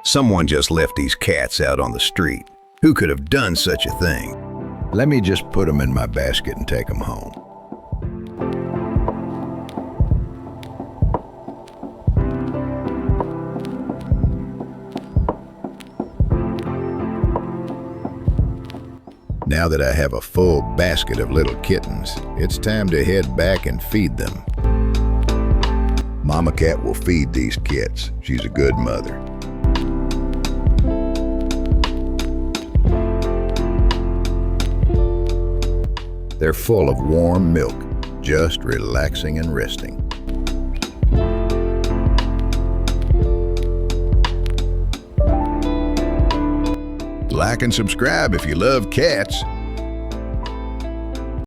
Someone just left these cats out on the street. Who could have done such a thing? Let me just put them in my basket and take them home. Now that I have a full basket of little kittens, it's time to head back and feed them. Mama cat will feed these kits. She's a good mother. They're full of warm milk, just relaxing and resting. Like and subscribe if you love cats.